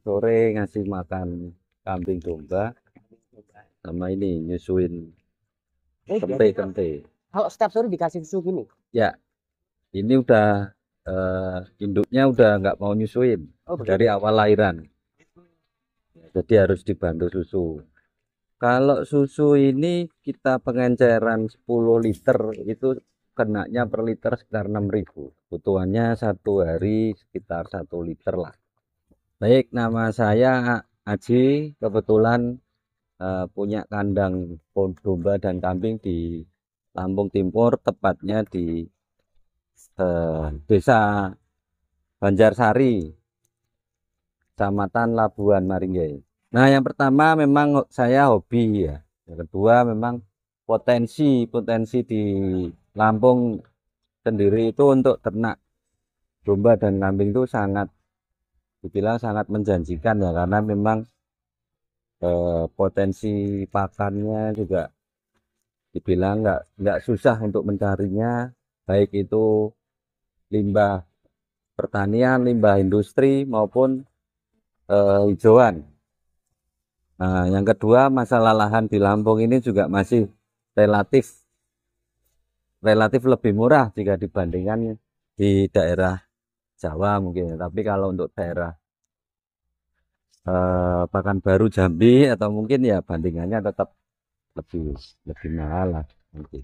sore ngasih makan kambing domba sama ini nyusuin Jadi kente-kente. kalau setiap sore dikasih susu gini. Ya, ini udah induknya udah nggak mau nyusuin Oh dari begitu. awal lahiran. Jadi harus dibantu susu. Kalau susu ini kita pengenceran 10 liter itu kenanya per liter sekitar 6.000. Kebutuhannya satu hari sekitar 1 liter lah. Baik, nama saya Aji. Kebetulan punya kandang domba dan kambing di Lampung Timur, tepatnya di Desa Banjarsari, Kecamatan Labuhan Maringge. Nah, yang pertama memang saya hobi ya. Yang kedua memang potensi di Lampung sendiri itu untuk ternak domba dan kambing itu sangat dibilang sangat menjanjikan ya, karena memang potensi pakannya juga dibilang nggak susah untuk mencarinya, baik itu limbah pertanian, limbah industri maupun hijauan. Nah, yang kedua masalah lahan di Lampung ini juga masih relatif relatif lebih murah jika dibandingkan di daerah Jawa mungkin. Tapi kalau untuk daerah Pekanbaru, Jambi atau mungkin ya bandingannya tetap lebih lebih mahal lah mungkin.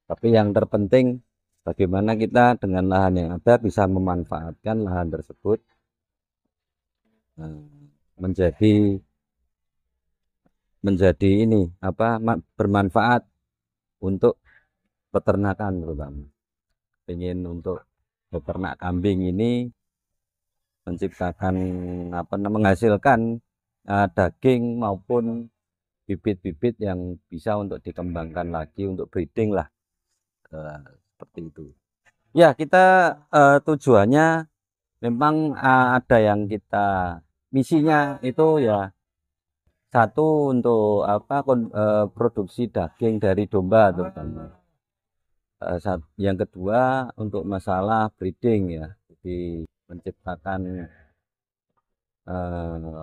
Tapi yang terpenting bagaimana kita dengan lahan yang ada bisa memanfaatkan lahan tersebut eh, menjadi menjadi ini apa bermanfaat untuk peternakan terutama. Ingin untuk beternak kambing ini menciptakan menghasilkan daging maupun bibit-bibit yang bisa untuk dikembangkan lagi untuk breeding lah, seperti itu. Ya, kita tujuannya memang ada yang kita misinya itu ya satu untuk produksi daging dari domba terutama. Yang kedua untuk masalah breeding ya, jadi menciptakan eh,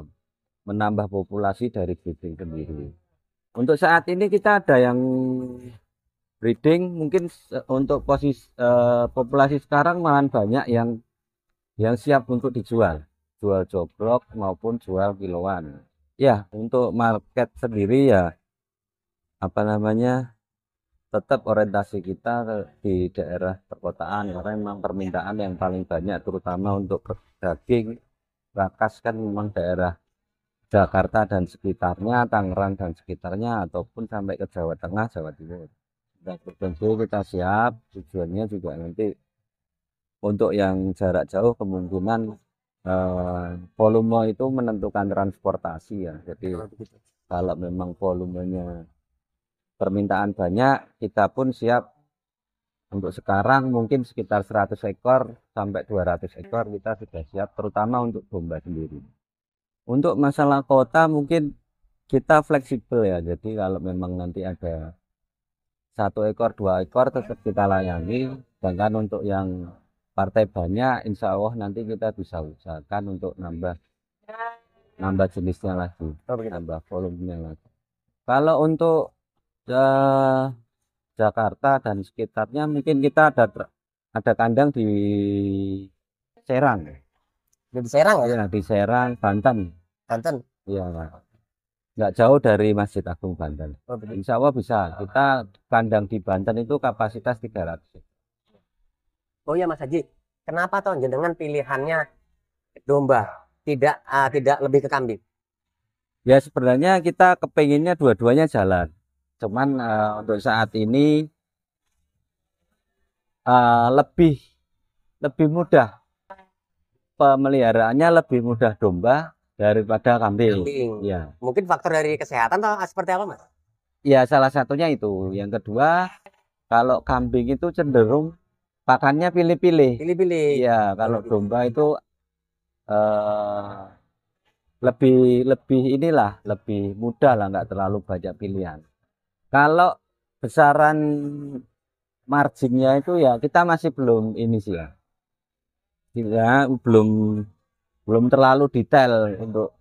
menambah populasi dari breeding sendiri. Untuk saat ini kita ada yang breeding mungkin untuk populasi sekarang malahan banyak yang siap untuk dijual, jual jobrok maupun jual kiloan. Ya, untuk market sendiri ya apa namanya tetap orientasi kita di daerah perkotaan karena memang permintaan yang paling banyak terutama untuk daging Rakas kan memang daerah Jakarta dan sekitarnya, Tangerang dan sekitarnya ataupun sampai ke Jawa Tengah, Jawa Timur. Dan tentu kita siap, tujuannya juga nanti untuk yang jarak jauh kemungkinan volume itu menentukan transportasi ya. Jadi kalau memang volumenya permintaan banyak, kita pun siap untuk sekarang mungkin sekitar 100 ekor sampai 200 ekor kita sudah siap, terutama untuk domba sendiri. Untuk masalah kota mungkin kita fleksibel ya, jadi kalau memang nanti ada 1 ekor 2 ekor tetap kita layani, sedangkan untuk yang partai banyak insya Allah nanti kita bisa usahakan untuk nambah nambah jenisnya lagi, nambah volumenya lagi. Kalau untuk eh, Jakarta dan sekitarnya mungkin kita ada kandang di Serang. Jadi Serang ya, Ya, di Serang, Banten. Banten. Ya, nggak jauh dari Masjid Agung Banten. Oh begitu. Insya Allah bisa. Kita kandang di Banten itu kapasitas 300. Oh ya Mas Haji, kenapa toh jenengan pilihannya domba, tidak lebih ke kambing? Ya sebenarnya kita kepenginnya dua-duanya jalan. Cuman untuk saat ini lebih lebih mudah pemeliharaannya lebih mudah domba daripada kambing. Kambing. Ya, Mungkin faktor dari kesehatan atau seperti apa Mas? ya salah satunya itu. Yang kedua, kalau kambing itu cenderung pakannya pilih-pilih. Pilih-pilih. Iya, kalau domba itu eh, lebih lebih inilah lebih mudah lah, nggak terlalu banyak pilihan. Kalau besaran marginnya itu ya kita masih belum ini sih ya, kita belum belum terlalu detail untuk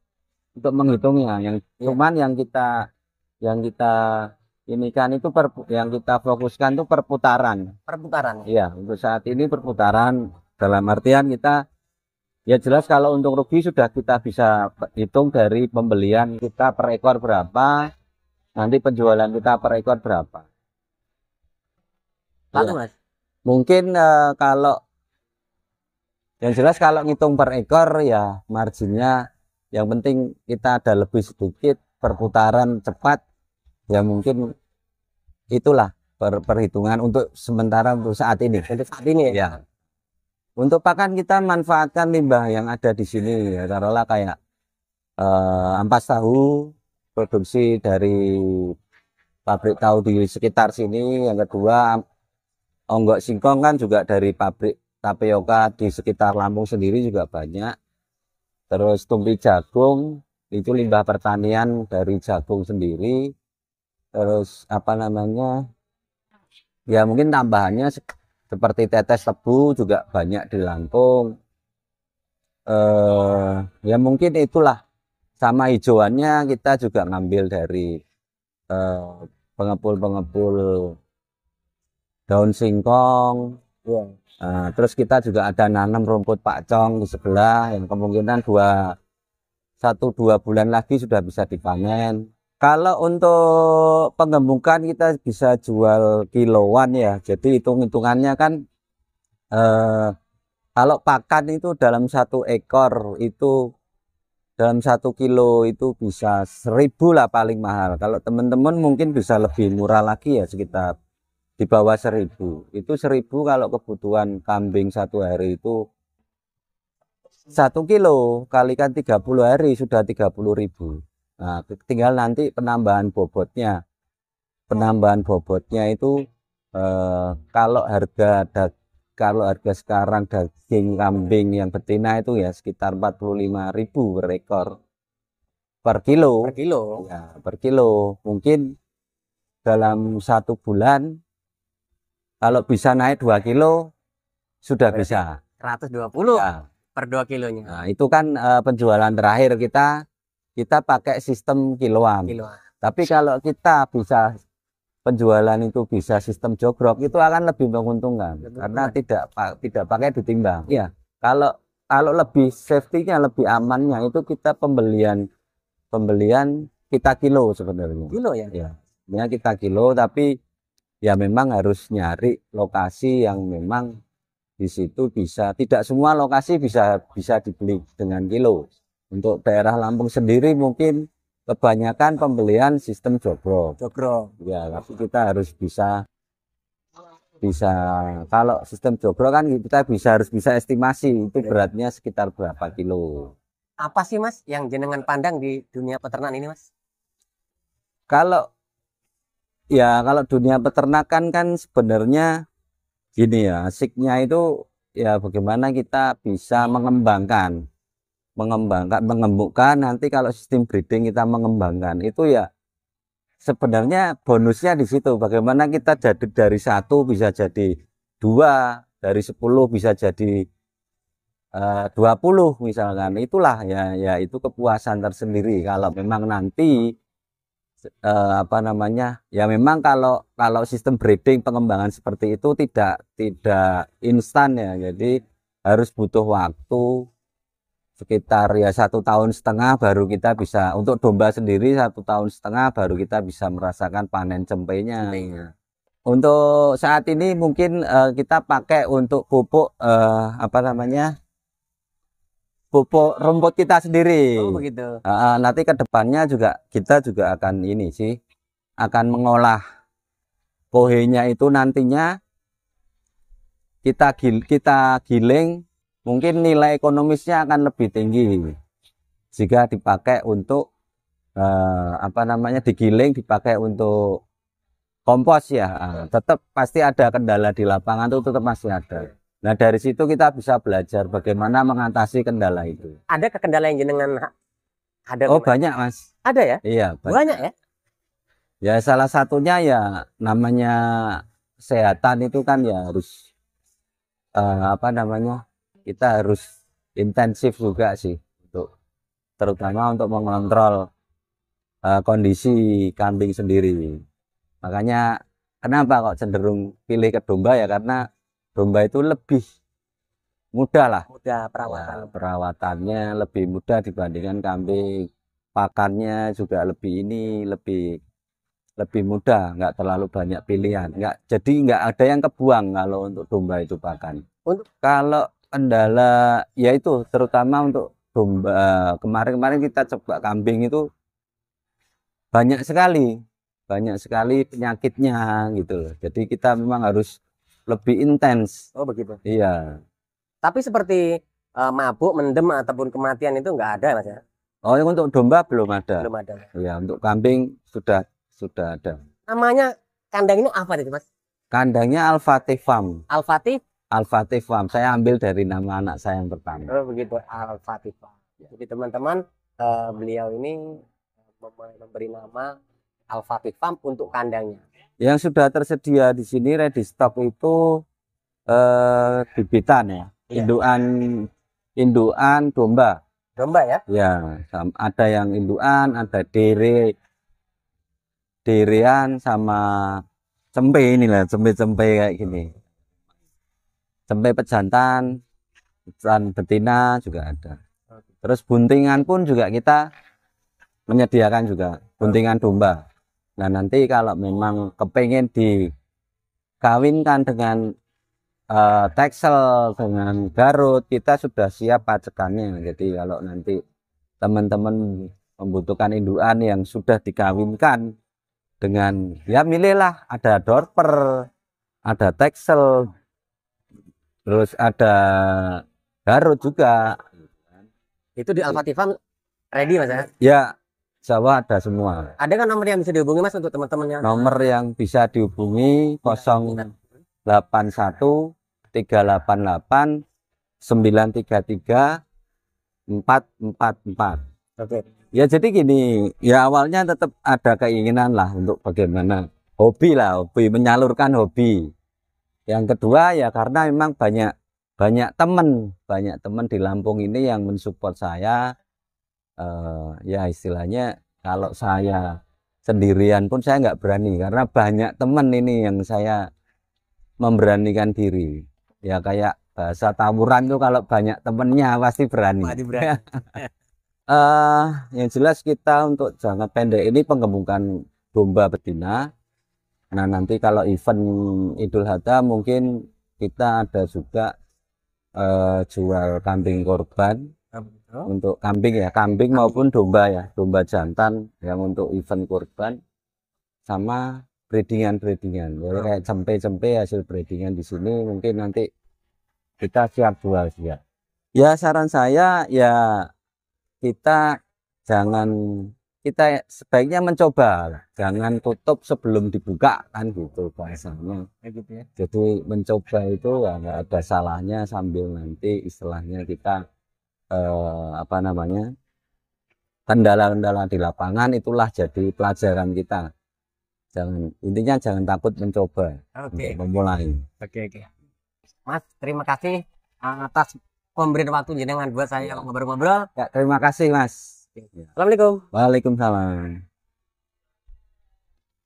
menghitungnya. Yang cuman yang kita ini kan itu yang kita fokuskan itu perputaran. Perputaran. Iya, untuk saat ini perputaran dalam artian kita ya jelas kalau untuk rugi sudah kita bisa hitung dari pembelian kita per ekor berapa, nanti penjualan kita per ekor berapa. Lalu Ya. Mas, Mungkin kalau yang jelas kalau ngitung per ekor ya marginnya yang penting kita ada lebih sedikit perputaran cepat ya mungkin itulah perhitungan untuk sementara untuk saat ini. untuk saat ini ya. Ya. Untuk pakan kita manfaatkan limbah yang ada di sini ya taruhlah kayak ampas tahu produksi dari pabrik tahu di sekitar sini. Yang kedua onggok singkong kan juga dari pabrik tapioka di sekitar Lampung sendiri juga banyak. Terus tumpi jagung itu limbah pertanian dari jagung sendiri. Terus apa namanya ya mungkin tambahannya seperti tetes tebu juga banyak di Lampung. Ya mungkin itulah sama hijauannya kita juga ngambil dari pengepul-pengepul daun singkong. Terus kita juga ada nanam rumput pakcong di sebelah yang kemungkinan 1-2 bulan lagi sudah bisa dipanen. Kalau untuk pengembukan kita bisa jual kiloan ya. Jadi hitung-hitungannya kan kalau pakan itu dalam 1 ekor itu dalam 1 kilo itu bisa 1.000 lah paling mahal. Kalau teman-teman mungkin bisa lebih murah lagi ya sekitar di bawah 1.000. Itu 1.000 kalau kebutuhan kambing 1 hari itu 1 kilo kalikan 30 hari sudah 30.000. Nah, tinggal nanti penambahan bobotnya. Penambahan bobotnya itu kalau harga sekarang daging kambing yang betina itu ya sekitar 45.000 per ekor per kilo. Per kilo. Ya, per kilo. Mungkin dalam 1 bulan kalau bisa naik 2 kilo sudah bisa 120 ya. per 2 kilonya. Nah, itu kan penjualan terakhir kita pakai sistem kiloan. Tapi kalau kita bisa penjualan itu bisa sistem jogrok itu akan lebih menguntungkan karena tidak pakai ditimbang. Ya, kalau lebih safety-nya lebih amannya itu kita pembelian kita kilo sebenarnya. Kilo ya? Ya, kita kilo tapi ya memang harus nyari lokasi yang memang di situ tidak semua lokasi bisa dibeli dengan kilo. Untuk daerah Lampung sendiri mungkin kebanyakan pembelian sistem jogrok. Ya, tapi kita harus bisa kalau sistem jogrok kan kita harus bisa estimasi itu beratnya sekitar berapa kilo. Apa sih Mas yang jenengan pandang di dunia peternak ini Mas? Kalau dunia peternakan kan sebenarnya gini ya, asiknya itu ya bagaimana kita bisa mengembangkan nanti kalau sistem breeding kita mengembangkan itu ya sebenarnya bonusnya di situ bagaimana kita jadi dari 1 bisa jadi 2, dari 10 bisa jadi 20 misalkan. Itulah ya itu kepuasan tersendiri kalau memang nanti apa namanya ya memang kalau sistem breeding pengembangan seperti itu tidak instan ya, jadi harus butuh waktu sekitar ya 1,5 tahun baru kita bisa untuk domba sendiri 1,5 tahun baru kita bisa merasakan panen cempenya. Untuk saat ini mungkin kita pakai untuk pupuk apa namanya pupuk rumput kita sendiri. Oh begitu. Nanti ke depannya kita juga akan ini sih akan mengolah kohenya itu nantinya kita giling. Mungkin nilai ekonomisnya akan lebih tinggi jika dipakai untuk apa namanya digiling dipakai untuk kompos ya. Tetap pasti ada kendala di lapangan itu tetap masih ada. Nah dari situ kita bisa belajar bagaimana mengatasi kendala itu. Ada kendala yang jenengan ada? Oh banyak Mas. Ada ya? Iya banyak ya. Ya salah satunya ya namanya kesehatan itu kan ya harus apa namanya kita harus intensif juga sih. terutama untuk mengontrol kondisi kambing sendiri. Makanya kenapa kok cenderung pilih ke domba ya, karena domba itu lebih mudah lah. Mudah perawatan. Ya, perawatannya lebih mudah dibandingkan kambing. Pakannya juga lebih mudah, nggak terlalu banyak pilihan. Jadi nggak ada yang kebuang kalau untuk domba itu pakan. Kalau kendala ya itu terutama untuk domba, kemarin-kemarin kita coba kambing itu banyak sekali penyakitnya gitu loh. Jadi kita memang harus lebih intens. Oh begitu. Iya. Tapi seperti mabuk, mendem ataupun kematian itu nggak ada mas ya? Oh, yang untuk domba belum ada. Belum ada. Ya, untuk kambing sudah ada. Namanya kandang ini apa nih mas? Kandangnya Al-Fatih Farm. Al-Fatih? Al-Fatih Farm. Saya ambil dari nama anak saya yang pertama. Oh begitu, Al-Fatih Farm. Jadi teman-teman, beliau ini memberi nama Al-Fatih Farm untuk kandangnya. Yang sudah tersedia di sini ready stock itu bibitan ya. Iya. Indukan domba. Domba ya? Ya, ada yang indukan, ada derean sama cempe, inilah cempe kayak gini. Cempe pejantan dan betina juga ada. Terus buntingan pun juga kita menyediakan juga buntingan domba. Nah, nanti kalau memang kepengen dikawinkan dengan Texel dengan Garut, kita sudah siap pacekannya. Jadi kalau nanti teman-teman membutuhkan indukan yang sudah dikawinkan dengan, ya milihlah, ada Dorper, ada Texel, terus ada Garut juga. Itu di Al-Fatih Farm ready mas ya? Ya, Jawa ada semua. Ada kan nomor yang bisa dihubungi mas untuk teman-temannya? Nomor yang bisa dihubungi 081 388 933 444. Oke. Ya jadi gini, ya awalnya tetap ada keinginan lah untuk bagaimana hobi menyalurkan hobi. Yang kedua ya karena memang banyak teman di Lampung ini yang mensupport saya. Ya istilahnya kalau saya sendirian pun saya nggak berani, karena banyak teman ini yang saya memberanikan diri. Ya kayak bahasa tawuran tuh, kalau banyak temennya pasti berani. Yang jelas kita untuk jangka pendek ini penggemukan domba betina. Nah nanti kalau event Idul Adha mungkin kita ada juga jual kambing korban. Untuk kambing ya, kambing maupun domba ya, domba jantan yang untuk event korban, sama breedingan. Jadi kayak cempe hasil breedingan di sini mungkin nanti kita siap jual ya. Ya saran saya ya kita sebaiknya mencoba, jangan tutup sebelum dibuka kan gitu bahasanya. Jadi mencoba itu ya nggak ada salahnya, sambil nanti istilahnya kita kendala-kendala di lapangan itulah jadi pelajaran kita. Intinya jangan takut mencoba. Untuk memulai. Oke. Mas, terima kasih atas pemberian waktu jenengan buat saya ngobrol-ngobrol. Ya, terima kasih Mas. Assalamualaikum. Waalaikumsalam.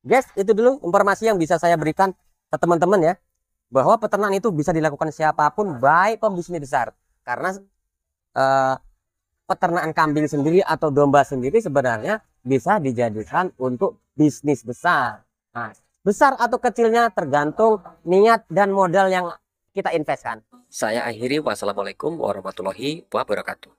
Guys, itu dulu informasi yang bisa saya berikan ke teman-teman ya, bahwa peternakan itu bisa dilakukan siapapun, baik pembisnis besar. Karena peternakan kambing sendiri atau domba sendiri sebenarnya bisa dijadikan untuk bisnis besar. Nah, besar atau kecilnya tergantung niat dan modal yang kita investkan. Saya akhiri, wassalamualaikum warahmatullahi wabarakatuh.